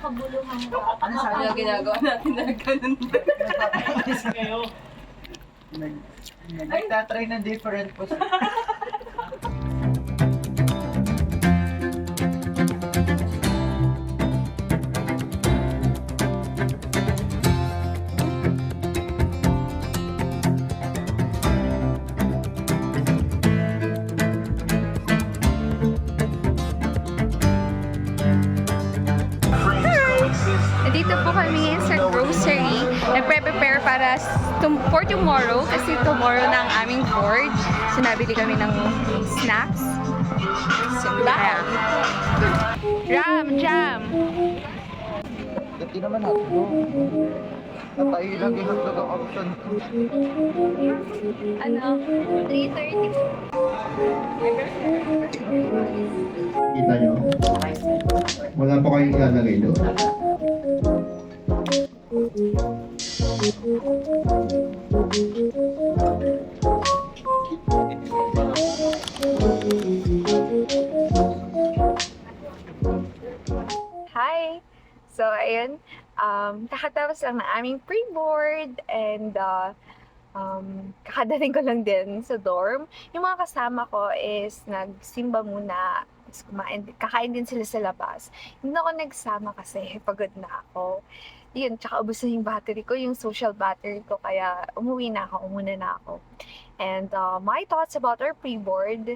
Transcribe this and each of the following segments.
makabuluhan ka. Ano sabi na ginagawa natin na ganun? Kayo. Nagtatry ng different position. Dito po kami sa grocery. Nagpre-prepare para for tomorrow kasi tomorrow na ang aming board. So, nabili kami ng snacks. So, jam! Dati naman hotdog. Tatay lang yung hotdog ang option. Ano? 3:30. Kita nyo? Wala pa kayong ilalagay doon. Hi! So, ayun. Kakatapos lang ng aming pre-board and kakadating ko lang din sa dorm. Yung mga kasama ko is nagsimba muna. Kakain din sila sa labas. Hindi ako nagsama kasi pagod na ako. Yun, tsaka ubos na yung battery ko, yung social battery ko, kaya umuna na ako. And my thoughts about our pre-board,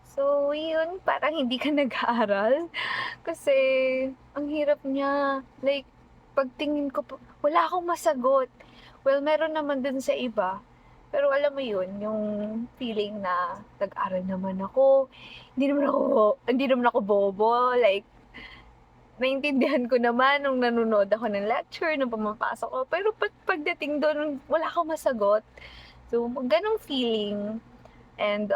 so yun, parang hindi ka nag-aaral. Kasi, ang hirap niya. Like, pagtingin ko, wala akong masagot. Well, meron naman dun sa iba. Pero alam mo yun, yung feeling na nag-aral naman ako. Hindi naman ako bobo. Like, naintindihan ko naman nung nanonood ako ng lecture, nung pumapasok ko. Pero pagdating doon, wala akong masagot. So, ganong feeling. And,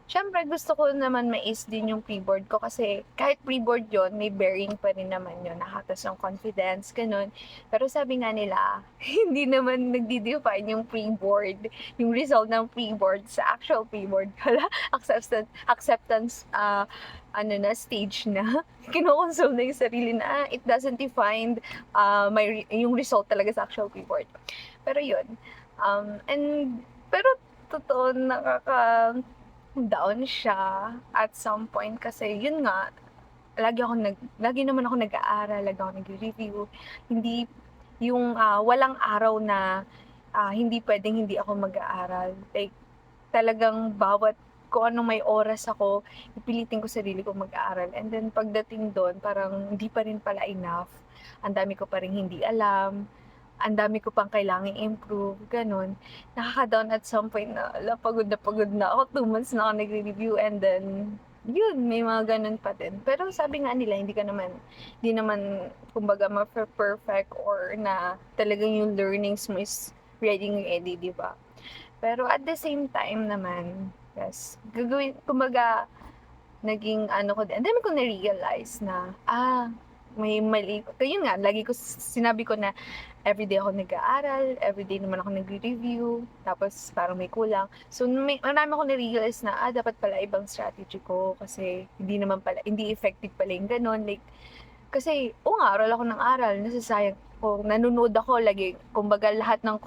syempre, gusto ko naman ma-ace din yung pre-board ko kasi kahit pre-board yon may bearing pa rin naman yun. Nakatas ng confidence, ganun. Pero sabi nga nila, hindi naman nagdi-define yung pre-board, yung result ng pre-board sa actual pre-board. Wala, acceptance stage na. Kinokonsole na yung sarili na, it doesn't define yung result talaga sa actual pre-board. Pero yun. Pero totoo, down siya at some point kasi yun nga lagi naman ako nag-aaral, lagi ako nag-review. Hindi yung walang araw na hindi pwedeng hindi ako mag-aaral. Like talagang bawat kung anong may oras ako, ipilitin ko sarili ko mag-aaral. And then pagdating doon, parang hindi pa rin pala enough. Ang dami ko pa rin hindi alam. Ang dami ko pang kailangang improve, ganun. Nakaka-down at some point na pagod na ako. 2 months na ako nagre-review and then, yun, may mga ganun pa din. Pero sabi nga nila, hindi naman, kumbaga, ma-perfect or na talagang yung learnings mo is ready, di ba? Pero at the same time naman, yes, kumbaga, naging ko din. Ang dami ko na-realize na, may mali. Kaya nga, lagi ko sinabi ko na everyday ako nag-aaral, everyday naman ako nag-review, tapos parang may kulang. So, marami ako na-realize na, dapat pala ibang strategy ko kasi hindi effective pala yung ganun. Like, kasi, aral ako ng aral, nasasayang ko, nanonood ako lagi, kumbaga lahat ng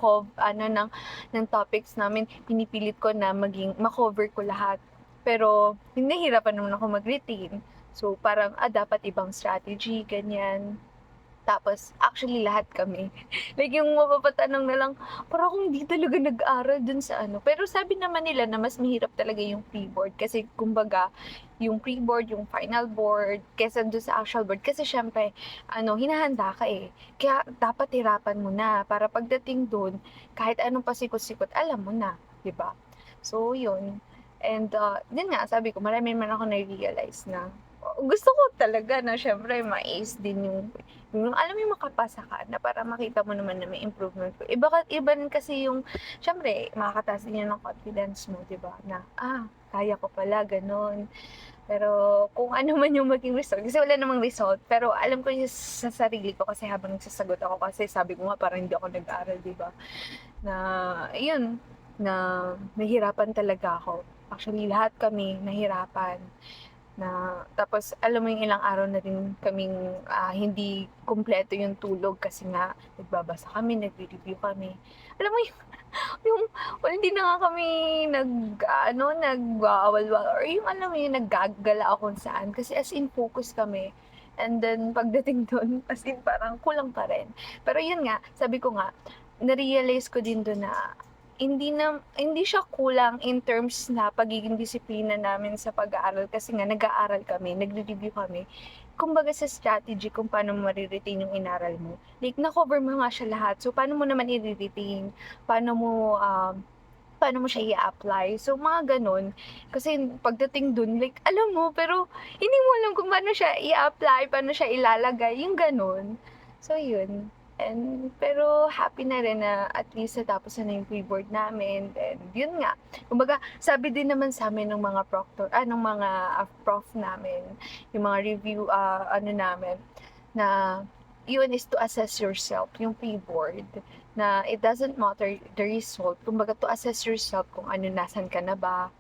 ng topics namin, pinipilit ko na ma-cover ko lahat. Pero, nahihirapan naman ako mag-retain. So, parang, dapat ibang strategy, ganyan. Tapos, actually, lahat kami. Like, yung mapapatanong na lang, parang akong hindi talaga nag-aral dun sa Pero sabi naman nila na mas mahirap talaga yung pre-board. Kasi, kumbaga, yung pre-board, yung final board, kesa dun sa actual board. Kasi, syempre, hinahanda ka eh. Kaya, dapat hirapan mo na. Para pagdating dun, kahit anong pasikot-sikot, alam mo na. Diba? So, yun. And, yun nga, sabi ko, marami man ako na-realize na gusto ko talaga na syempre ma-ace din yung alam mo yung makapasa ka na para makita mo naman na may improvement ko. Iba rin kasi yung syempre makakataas din yun ng confidence mo, 'di ba? Na kaya ko pala ganun. Pero kung ano man yung maging result, kasi wala namang result, pero alam ko yung sa sarili ko kasi habang nagsasagot ako kasi sabi ko nga parang hindi ako nag-aaral, 'di ba? Na ayun, na nahihirapan talaga ako. Actually, lahat kami nahirapan. Na, tapos, alam mo yung ilang araw na rin kaming hindi kumpleto yung tulog kasi nga, nagbabasa kami, nagre-review kami. Alam mo yung well, hindi na nga kami nag-awal-wal or yung alam mo yung naggagala kung saan. Kasi as in, focus kami. And then, pagdating doon, as in, parang kulang pa rin. Pero yun nga, sabi ko nga, na-realize ko din doon na hindi siya kulang in terms na pagiging disiplina namin sa pag-aaral kasi nga nag-aaral kami, nagre-review kami. Kumbaga sa strategy kung paano mo mariretain yung inaral mo. Like, na-cover mo nga siya lahat. So, paano mo naman i-retain? Paano mo siya i-apply. So, mga ganun. Kasi pagdating dun, like, alam mo, pero hindi mo alam kung paano siya i-apply, paano siya ilalagay, yung ganun. So, yun. Pero happy na rin na at least natapos na yung pre-board namin. And yun nga. Kumbaga, sabi din naman sa amin ng mga ng mga prof namin, yung mga review, namin, na yun is to assess yourself, yung pre-board. Na it doesn't matter the result. Kumbaga, to assess yourself kung nasan ka na ba,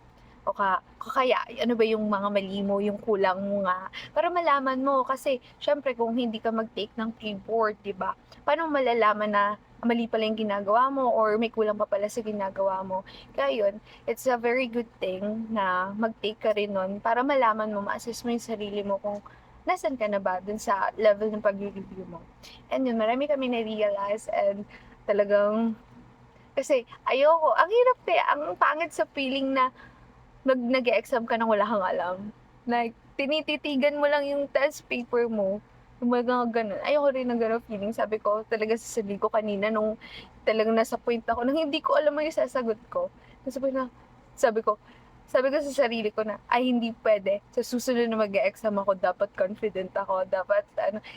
o kaya, ano ba yung mga mali mo, yung kulang mo nga, para malaman mo. Kasi, syempre, kung hindi ka mag-take ng pre-board, diba, paano malalaman na mali pala yung ginagawa mo or may kulang pa pala sa ginagawa mo. Kaya yun, it's a very good thing na mag-take ka rin nun para malaman mo, ma-assess mo yung sarili mo kung nasan ka na ba dun sa level ng pag-review mo. And yun, marami kami na-realize and talagang, kasi ayoko, ang hirap ang pangit sa feeling na nag-exam ka nang wala kang alam. Like, tinititigan mo lang yung test paper mo. Yung mga ganun. Ayoko rin ng ganun feeling. Sabi ko, talaga sa sarili ko kanina, nung talagang nasa point ako, nang hindi ko alam yung sasagot ko. Nasa point na, sabi ko sa sarili ko na, ay hindi pwede. Sa susunod na mag-exam ako, dapat confident ako. Dapat,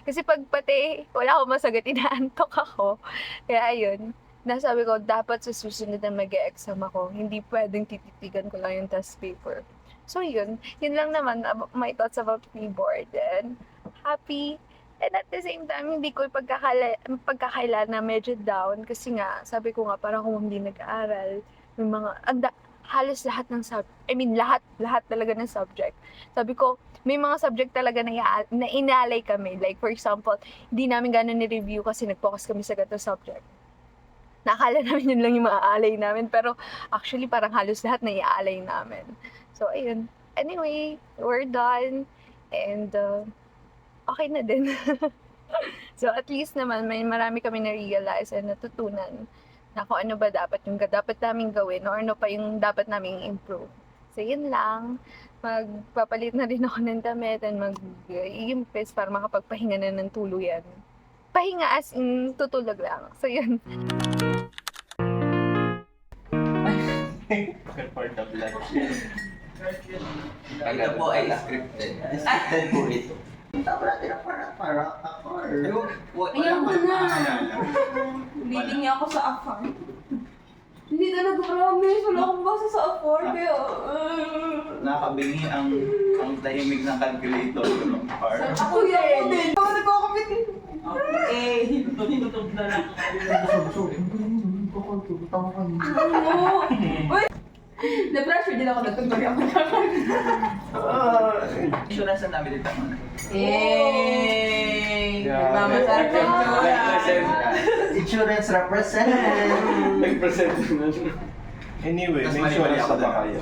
kasi pag pati, wala akong masagot, inaantok ako. Kaya ayun. Nasabi ko, dapat sa susunod na mag-exam ako, hindi pwedeng tititigan ko lang yung test paper. So yun lang naman my thoughts about pre-board. And happy. And at the same time, hindi ko pagkakaila na medyo down. Kasi nga, sabi ko nga, parang kung hindi nag-aaral, yung mga, halos lahat ng lahat talaga ng subject. Sabi ko, may mga subject talaga na inalay kami. Like, for example, hindi namin gano'n ni-review kasi nag-focus kami sa ganito subject. Nakala namin yun lang yung maaalay namin. Pero actually, parang halos lahat na iaalay namin. So, ayun. Anyway, we're done. And, okay na din. So, at least naman, may marami kami na-realize and natutunan na kung ano ba dapat yung dapat namin gawin or ano pa yung dapat namin improve. So, yun lang. Magpapalit na rin ako ng damit and mag-iimpis para makapagpahinga na ng tuluyan. Pahinga as in tutulog lang. So, yun. For the blood. Ito po ay scripted. Scripted po ito. Ayaw mo na. Leading niya ako sa afar. Hindi talaga promise. Wala akong basa sa afar. Kaya... Nakabingi ang tahimik ng calculator. Ako din. Ako nagkakapit. Tutog na lang. Na-pressure din ako nagtagmari ako. Insurance ang namin dito. Nagmamasarap ka. Insurance represent. Nag-present na. Anyway, Mas may mali insurance ako na ba doon. kayo?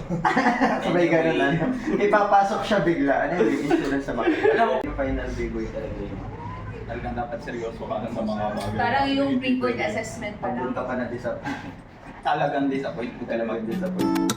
Sabay ganun na. Ipapasok siya bigla. Ano yung insurance sa mga? Alam mo, yung final bigoy talaga yun. Talagang dapat seryoso ka Sa mga bagay. Parang yung pre-board assessment pa lang. Pagpunta ka na sa... talagang disappoint. Huwag ka na mag-disappoint.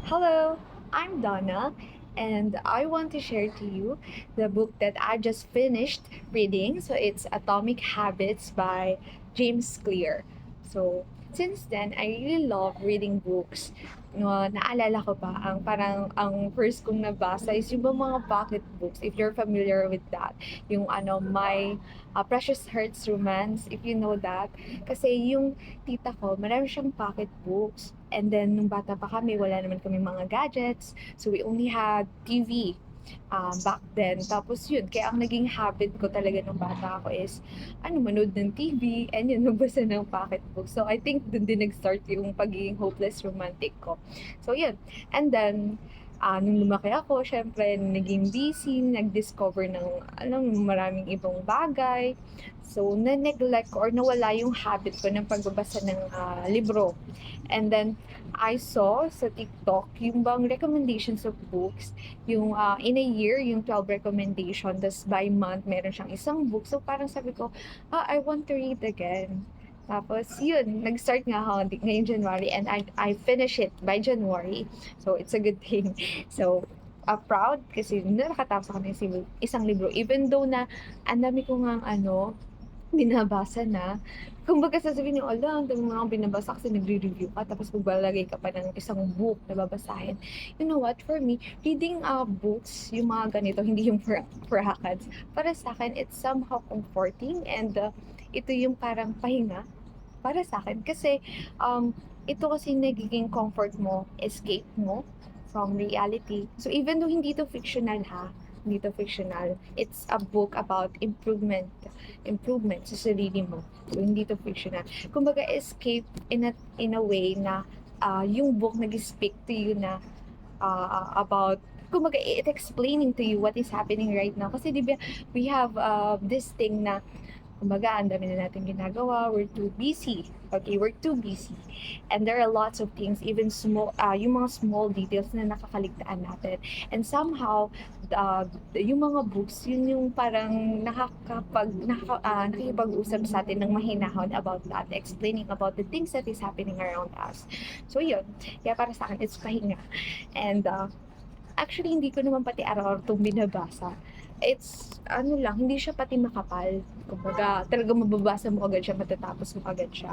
Hello, I'm Donna, and I want to share to you the book that I just finished reading. So it's Atomic Habits by James Clear. So since then, I really love reading books no, naalala ko pa, ang first kong nabasa is yung mga pocket books, if you're familiar with that. Yung My Precious Hearts Romance, if you know that. Kasi yung tita ko, marami siyang pocket books. And then, nung bata pa kami, wala naman kami mga gadgets. So, we only had TV back then. Tapos yun, kaya ang naging habit ko talaga nung bata ako is, manood ng TV, and yun, magbasa ng pocket book. So, I think dun din nag-start yung pagiging hopeless romantic ko. So, yun. And then, nung lumaki ako, syempre, naging busy, nag-discover ng, maraming ibang bagay. So, na-neglect ko or nawala yung habit ko ng pagbabasa ng libro. And then, I saw sa TikTok yung bang recommendations of books, yung in a year, yung 12 recommendation, tas by month, meron siyang isang book. So, parang sabi ko, I want to read again. Tapos, yun, nag-start nga ako ngayong January, and I finish it by January. So, it's a good thing. So, proud kasi nakatapos ako ng isang libro. Even though na, ang dami ko nga binabasa na. Kumbaga sasabihin niyo, ang dami mga binabasa kasi nagre-review ka, tapos magbalagay ka pa ng isang book na babasahin. You know what? For me, reading books, yung mga ganito, hindi yung for hakads, para sa akin, it's somehow comforting, and ito yung parang pahinga para sa akin. Kasi, ito kasi nagiging comfort mo, escape mo from reality. So, even though hindi to fictional hindi to fictional, it's a book about improvement sa sarili mo. So, hindi to fictional. Kumbaga, escape in a way na yung book nag-speak to you na about, kumbaga, it explaining to you what is happening right now. Kasi diba, we have this thing na, kumbaga, ang dami na natin ginagawa, we're too busy. Okay, we're too busy. And there are lots of things, even small, yung mga small details na nakakaligtaan natin. And somehow, yung mga books, yun yung parang nakikipag-usap sa atin ng mahinahon about that, explaining about the things that is happening around us. So yun, kaya para sa akin, it's pahinga. And actually, hindi ko naman pati araw-araw itong binabasa. It's, hindi siya pati makapal. Kumbaga, talaga mababasa mo agad siya, matatapos mo agad siya.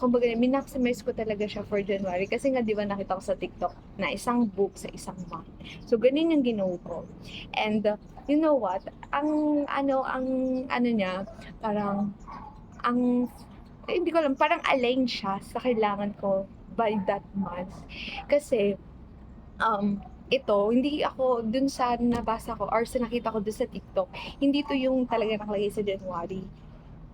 Kumbaga, minaximize ko talaga siya for January. Kasi nga, di ba, nakita ko sa TikTok na isang book sa isang month. So, ganun yung ginawa ko. And, you know what? Ang niya, parang, hindi ko alam, parang align siya sa kailangan ko by that month. Kasi, ito, hindi ako dun sa nabasa ko or sa nakita ko dun sa TikTok, hindi to yung talaga nakalagay sa January.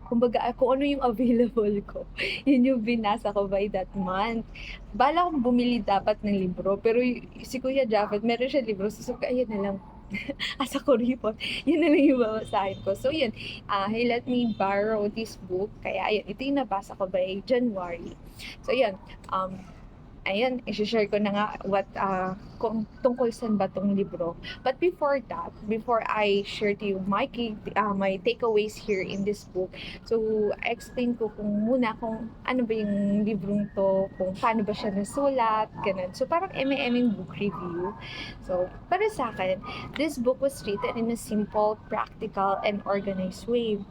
Kumbaga, kung ano yung available ko, yun yung binasa ko by that month. Bala kong bumili dapat ng libro, pero si Kuya Japheth, meron siya libro, so ayun na lang. Asa ko ripot, yun na lang yung babasahin ko. So yun, he let me borrow this book, kaya ayun, ito yung nabasa ko by January. So yun, ayun, i-share ko na nga kung tungkol saan ba tong libro. But before that, before I share to you my takeaways here in this book, so explain ko kung ano ba yung librong to, kung paano ba siya nasulat, ganun. So parang book review. So para sa akin, this book was written in a simple, practical, and organized way.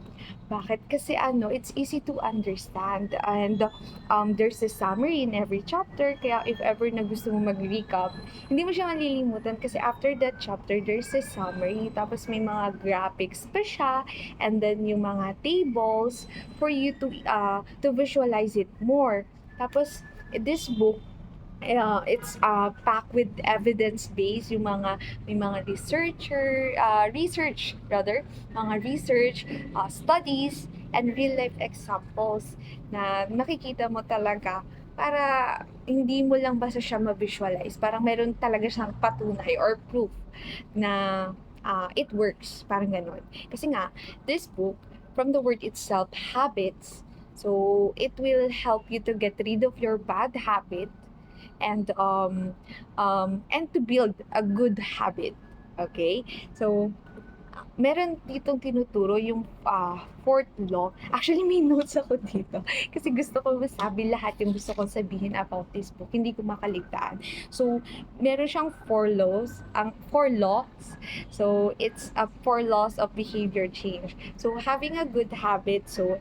Bakit? Kasi it's easy to understand, and there's a summary in every chapter, kaya if ever na gusto mo mag-recap, hindi mo siya malilimutan kasi after that chapter, there's a summary, tapos may mga graphics pa siya, and then yung mga tables for you to visualize it more. Tapos, this book, it's packed with evidence-based, yung may mga research, studies, and real-life examples na nakikita mo talaga para hindi mo lang basta siya ma-visualize. Parang meron talaga siyang patunay or proof na it works. Parang ganun. Kasi nga, this book, from the word itself, habits, so it will help you to get rid of your bad habit and to build a good habit. Okay? So, meron ditong tinuturo yung fourth law. Actually, may notes ako dito. Kasi gusto ko masabi lahat yung gusto kong sabihin about this book. Hindi ko makaligtaan. So, meron siyang 4 laws. So, it's 4 laws of behavior change. So, having a good habit. So,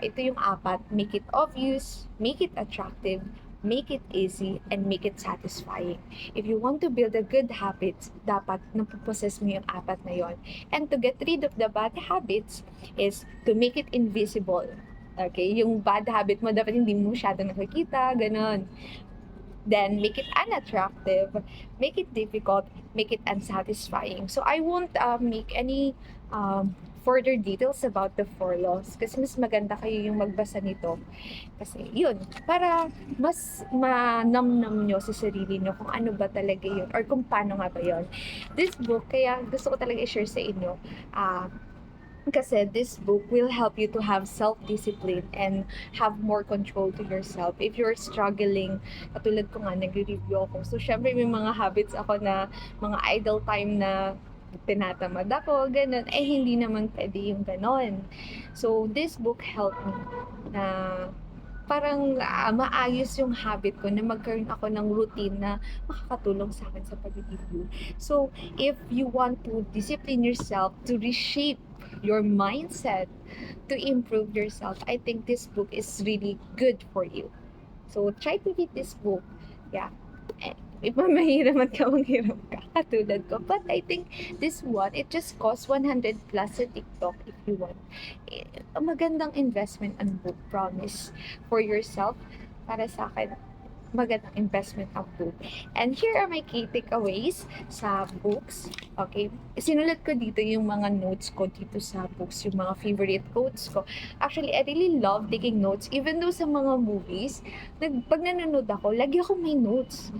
ito yung 4. Make it obvious, make it attractive, make it easy, and make it satisfying. If you want to build a good habits, dapat napopossess mo yung apat na yon. And to get rid of the bad habits is to make it invisible. Okay? Yung bad habit mo, dapat hindi mo masyado nakikita, ganon. Then, make it unattractive, make it difficult, make it unsatisfying. So, I won't make any further details about the 4 laws kasi mas maganda kayo yung magbasa nito. Kasi, yun, para mas manamnam nyo sa sarili nyo kung ano ba talaga yun or kung paano nga ba yun. This book, kaya gusto ko talaga i-share sa inyo, kasi this book will help you to have self-discipline and have more control to yourself. If you're struggling, katulad ko nga, nag-review ako. So, syempre may mga habits ako na mga idle time na tinatamad ako, ganun. Eh, hindi naman pwede yung ganun. So, this book helped me na parang maayos yung habit ko na magkaroon ako ng routine na makakatulong sa akin sa pag-review. So, if you want to discipline yourself, to reshape your mindset, to improve yourself, I think this book is really good for you. So, try to read this book. Yeah. If mahirap at kamanghiram ka, katulad ko. But I think this one, it just costs 100 plus sa TikTok if you want. Magandang investment ang book, promise. For yourself, para sa akin, magandang investment ang book. And here are my key takeaways sa books. Okay? Sinulat ko dito yung mga notes ko dito sa books, yung mga favorite quotes ko. Actually, I really love taking notes. Even though sa mga movies, pag nanonood ako, lagi ako may notes.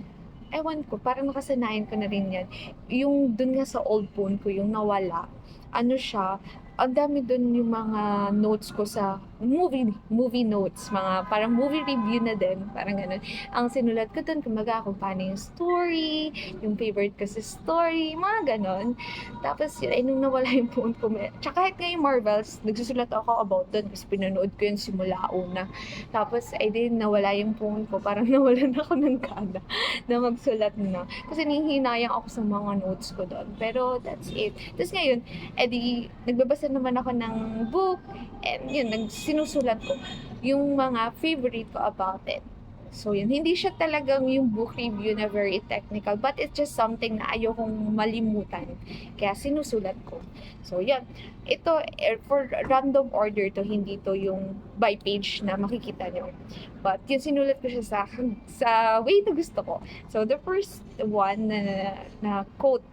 Ewan ko, parang nakasanayan ko na rin yan. Yung dun nga sa old phone ko, yung nawala, ano siya, ang dami dun yung mga notes ko sa movie notes, mga parang movie review na din, parang ganun. Ang sinulat ko dun, kumaga kung paano yung story, yung favorite ko sa story, mga ganun. Tapos yun, ay nung nawala yung phone ko, tsaka kahit nga yung Marvels, nagsusulat ako about dun kasi pinanood ko yun simula una. Tapos ay din nawala yung phone ko, parang nawalan ako ng gana na magsulat na. Kasi nanghihinayang ako sa mga notes ko doon. Pero that's it. Tapos ngayon, edi nagbabasa naman ako ng book and yun, sinusulat ko yung mga favorite ko about it. So yun, hindi siya talagang yung book review na very technical, but it's just something na ayokong malimutan. Kaya sinusulat ko. So yan, ito for random order to, hindi to yung by page na makikita nyo. But yun, sinulat ko siya sa way na gusto ko. So the first one na quote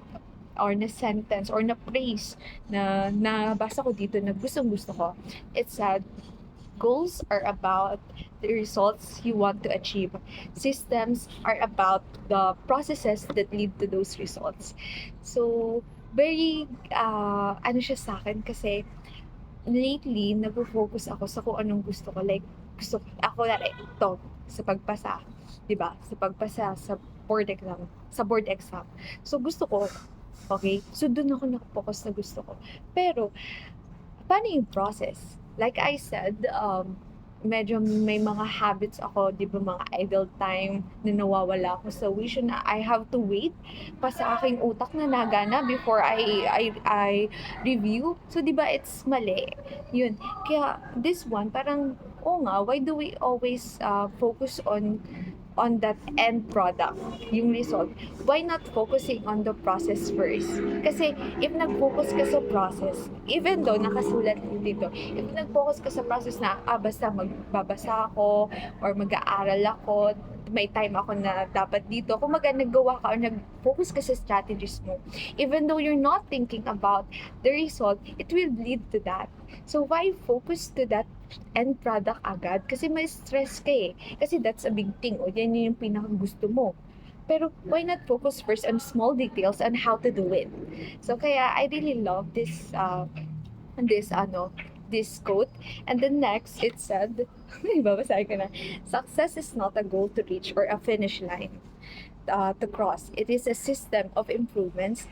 or na sentence or na phrase na nabasa ko dito na gustong-gusto ko, it said, goals are about the results you want to achieve. Systems are about the processes that lead to those results. So, very, ano siya sa akin kasi lately, nag-focus ako sa kung anong gusto ko. Like, gusto ako na ito, sa pagpasa. Diba? Sa pagpasa, sa board exam. So, gusto ko, okay? So, doon ako nakapokus na gusto ko. Pero, paano yung process? Like I said, medyo may mga habits ako, di ba, mga idle time na nawawala ako sa wish na I have to wait pa sa aking utak na nagana before I review. So, di ba, it's mali. Yun. Kaya, this one, parang, nga, why do we always focus on that end product, yung result? Why not focusing on the process first? Kasi if nag-focus ka sa process, even though nakasulat dito, if nag-focus ka sa process na basta magbabasa ako or mag-aaral ako, may time ako na dapat dito, kung naggawa ka or nag-focus ka sa strategies mo, even though you're not thinking about the result, it will lead to that. So why focus to that end product agad? Kasi may stress ka eh. Kasi that's a big thing. O yan yung pinaka gusto mo. Pero why not focus first on small details on how to do it? So kaya I really love this quote. And then next, it said, babasahin ko na, success is not a goal to reach or a finish line to cross. It is a system of improvements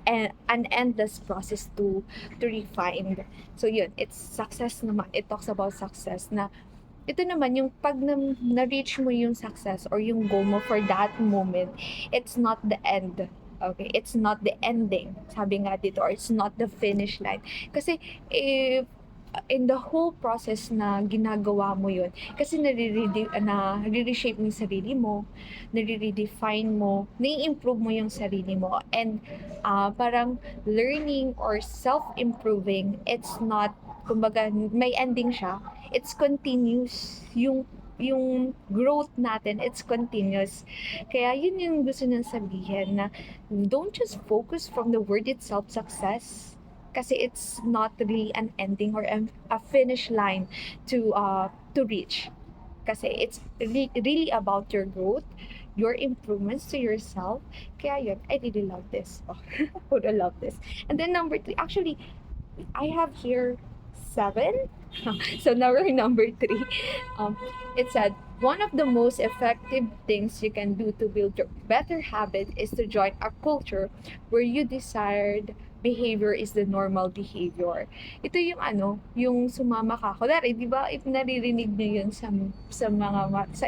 and an endless process to refine. So yun, it's success naman. It talks about success na ito naman yung pag na-reach mo yung success or yung goal mo for that moment, it's not the end. Okay, it's not the ending. Sabi nga dito, or it's not the finish line. Kasi if in the whole process na ginagawa mo yun, kasi nare-reshape mo yung sarili mo, nare-redefine mo, nai-improve mo yung sarili mo, and parang learning or self-improving, it's not, kumbaga, may ending siya, it's continuous, yung growth natin, it's continuous. Kaya yun yung gusto nang sabihin na don't just focus from the word itself, success, kasi it's not really an ending or a finish line to reach. Kasi it's really about your growth, your improvements to yourself. Kaya yun, I really love this. Oh, I love this. And then number 3, actually, I have here 7. So now we're number 3. It said, one of the most effective things you can do to build your better habit is to join a culture where you desired behavior is the normal behavior. Ito yung yung sumama ka. Kunwari, di ba, if naririnig nyo yun sa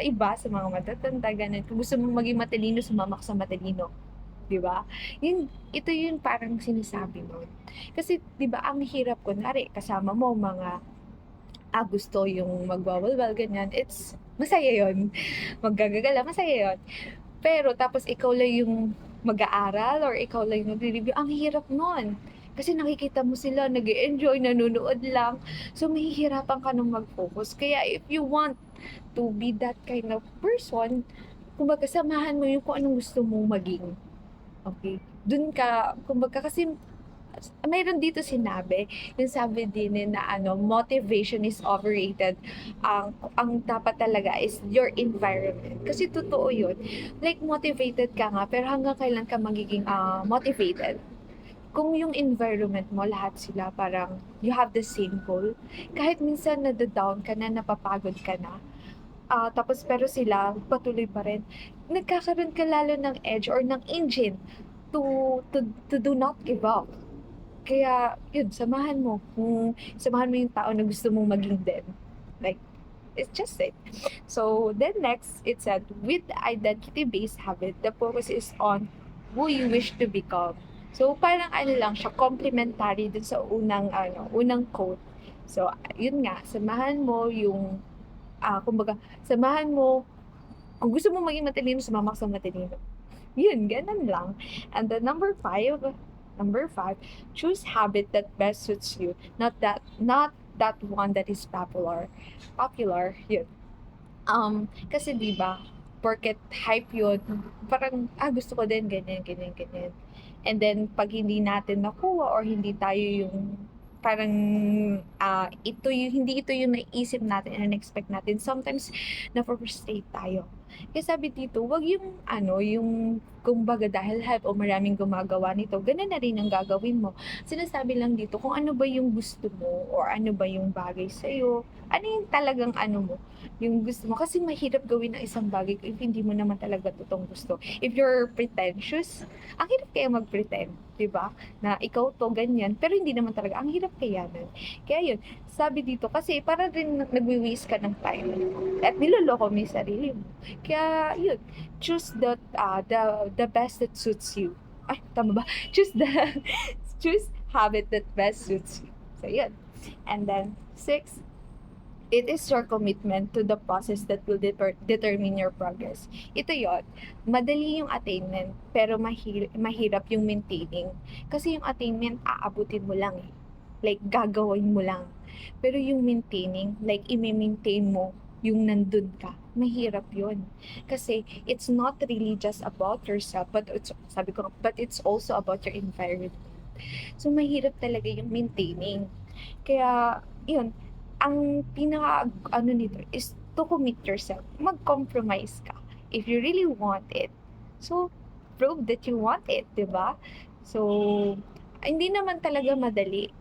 iba, sa mga matatanda, ganun. Kung gusto mong maging matalino, sumama ka sa matalino. Di ba? Ito yung parang sinasabi mo. Kasi, di ba, ang hirap, kunwari, kasama mo mga gusto yung magwawalwal, ganyan. It's, masaya yun. Maggagagala, masaya yun. Pero, tapos ikaw lang yung mag-aaral or ikaw lang yung nag-review, ang hirap nun. Kasi nakikita mo sila, nag-enjoy, nanonood lang. So, mahihirapan ka nung mag-focus. Kaya, if you want to be that kind of person, kumbaga, samahan mo yung kung anong gusto mong maging. Okay? Dun ka, kumbaga, kasi mayroon dito sinabi, yung sabi din na motivation is overrated. Ang dapat talaga is your environment. Kasi totoo yun. Like, motivated ka nga, pero hanggang kailan ka magiging motivated? Kung yung environment mo, lahat sila parang you have the same goal. Kahit minsan nada-down ka na, napapagod ka na, tapos pero sila patuloy pa rin. Nagkakaroon ka lalo ng edge or ng engine to do not give up. Kaya, yun, samahan mo yung tao na gusto mong maging din. Like, it's just it. So, then next, it said, with identity-based habit, the focus is on who you wish to become. So, parang lang siya, complementary dun sa unang quote. So, yun nga, samahan mo yung, kumbaga, samahan mo, kung gusto mo maging matalino, sumama ka sa matalino. Yun, ganun lang. And then number 5, choose habit that best suits you, not that one that is popular, yun. Kasi diba, porket hype yun, parang, gusto ko din, ganyan. And then, pag hindi natin nakuha or hindi tayo yung, parang, hindi ito yung naisip natin and expect natin, sometimes, na-frustrate tayo. Kaya sabi dito, wag yung kumbaga dahil hype o maraming gumagawa nito, ganun na rin ang gagawin mo. Sinasabi lang dito kung ano ba yung gusto mo or ano ba yung bagay sa'yo, ano yung talagang mo, yung gusto mo. Kasi mahirap gawin ng isang bagay if hindi mo naman talaga totoong gusto. If you're pretentious, ang hirap kaya mag-pretend, diba? Na ikaw to, ganyan, pero hindi naman talaga, ang hirap kaya nun. Kaya yun, sabi dito, kasi para rin nagwi-waste ka ng time at niloloko mo yung sarili mo. Kaya yun, choose the best that suits you. Ay, tama ba? Choose habit that best suits you. So yun. And then 6, it is your commitment to the process that will determine your progress. Ito yun, madali yung attainment, pero mahirap yung maintaining. Kasi yung attainment, aabutin mo lang eh. Like, gagawin mo lang. Pero yung maintaining, like, i-maintain mo yung nandun ka, mahirap yun. Kasi, it's not really just about yourself, but it's also about your environment. So, mahirap talaga yung maintaining. Kaya, yun, ang pinaka, nito, is to commit yourself. Mag-compromise ka. If you really want it. So, prove that you want it, diba? So, hindi naman talaga madali.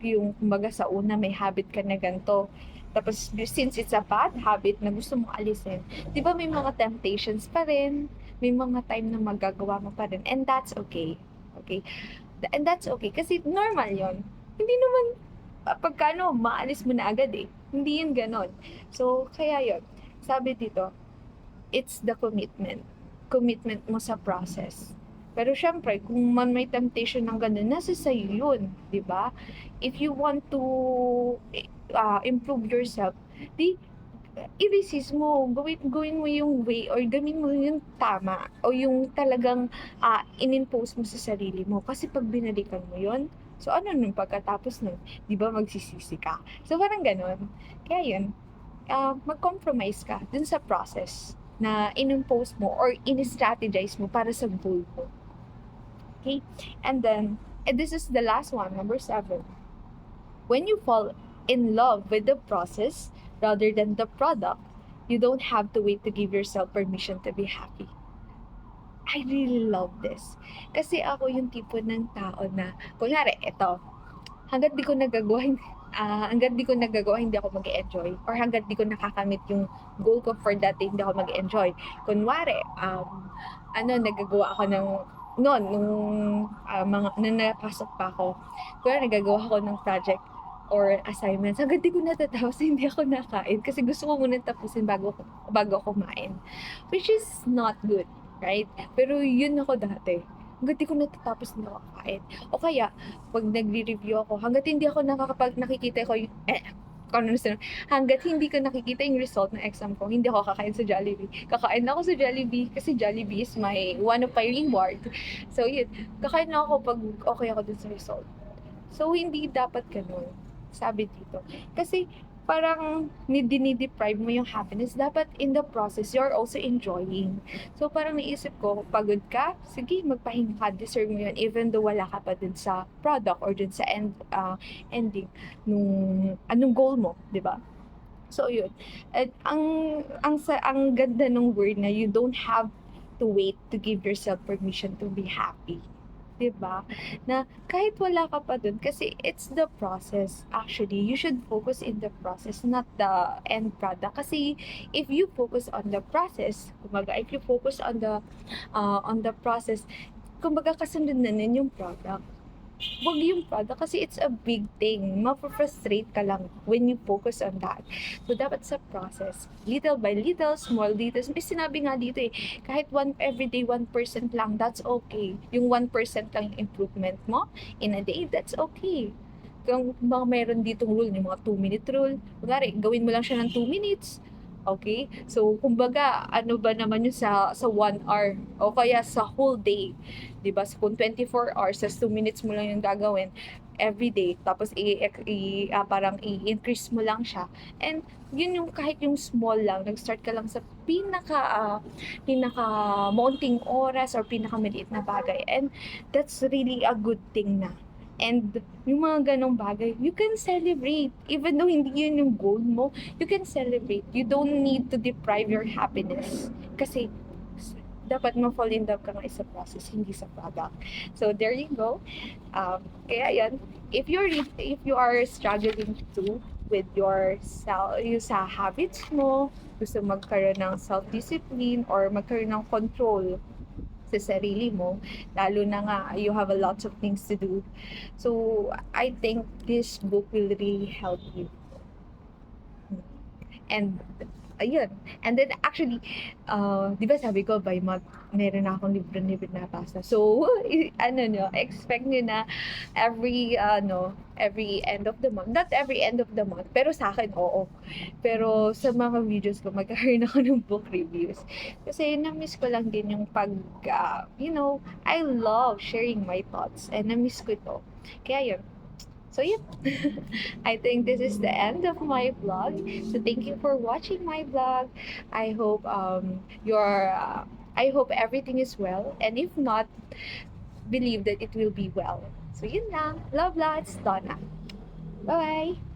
Yung kumbaga sa una may habit ka na ganito, tapos since it's a bad habit na gusto mong alisin, di ba may mga temptations pa rin, may mga time na magagawa mo pa rin, and that's okay. And that's okay kasi normal yon. Hindi naman pagka maalis mo na agad eh, hindi yun ganon. So kaya yon, sabi dito, it's the commitment mo sa process. Pero syempre, kung man may temptation ng ganun, nasa sa'yo yun, di ba? If you want to improve yourself, di i-resist mo, gawin mo yung way or gawin mo yung tama o yung talagang in-impose mo sa sarili mo. Kasi pag binalikan mo yun, so ano nun pagkatapos nun, di ba magsisisi ka? So parang ganun. Kaya yun, mag-compromise ka dun sa process na in-impose mo or in-strategize mo para sa goal mo. Okay? And then, this is the last one, number 7. When you fall in love with the process rather than the product, you don't have to wait to give yourself permission to be happy. I really love this. Kasi ako yung tipo ng tao na, kunyari, eto, hanggat di ko nagagawa, hindi ako mag-enjoy. Or hanggat di ko nakakamit yung goal ko for that day, hindi ako mag-enjoy. Kunwari, nagagawa ako ng, nung napasok pa ako, kaya nagagawa ako ng project or assignments, hanggang di ko natatapos, hindi ako nakain kasi gusto ko muna tapusin bago ako kumain. Which is not good, right? Pero yun ako dati. Hanggat di ko natatapos, hindi ako kain. O kaya, pag nagre-review ako, hanggat hindi ako nakikita ko yung, hanggat hindi ko nakikita yung result ng exam ko, hindi ako kakain sa Jollibee. Kakain ako sa Jollibee kasi Jollibee is one of my reward. So yun, kakain lang ako pag okay ako dun sa result. So hindi dapat ganun, sabi dito. Kasi parang dinideprive mo yung happiness. Dapat in the process, you're also enjoying. So parang naisip ko, pagod ka, sige, magpahinga ka, deserve mo yun, even though wala ka pa dun sa product or dun sa ending nung anong goal mo, di ba? So yun. At ang ganda ng word na you don't have to wait to give yourself permission to be happy. Diba? Na kahit wala ka pa dun, kasi it's the process. Actually, you should focus in the process, not the end product. Kasi if you focus on the process, if you focus on the process, kasunod na nun yung product. Wag yung product kasi it's a big thing. Mapufrustrate ka lang when you focus on that. So, dapat sa process, little by little, small details. May sinabi nga dito kahit everyday 1% lang, that's okay. Yung 1% lang yung improvement mo in a day, that's okay. Kung mayroon ditong rule, yung mga 2-minute rule, gawin mo lang siya ng 2 minutes. Okay? So, kumbaga, ano ba naman yun sa 1 hour o kaya sa whole day? Diba? So, kung 24 hours, sa 2 minutes mo lang yung gagawin every day, tapos parang i-increase mo lang siya. And yun yung kahit yung small lang, nag-start ka lang sa pinaka mounting oras or pinaka-maliit na bagay. And that's really a good thing na. And yung mga ganong bagay, you can celebrate. Even though hindi yun yung goal mo, you can celebrate. You don't need to deprive your happiness. Kasi dapat ma-fall in love ka nga sa process, hindi sa product. So there you go. Kaya yan, if you are struggling too with yung sa habits mo, gusto magkaroon ng self-discipline or magkaroon ng control sa sarili mo, lalo na nga you have a lot of things to do. So I think this book will really help you. And ayun. And then actually, di ba sabi ko by month, meron na akong libro na basa. So, expect nyo na every end of the month. Not every end of the month, pero sa akin, oo. Pero sa mga videos ko, magkakaroon ako ng book reviews. Kasi na-miss ko lang din yung I love sharing my thoughts. And na-miss ko ito. Kaya yun. So yeah, I think this is the end of my vlog. So thank you for watching my vlog. I hope I hope everything is well, and if not, believe that it will be well. So yun lang. Love lots, Donna. Bye bye.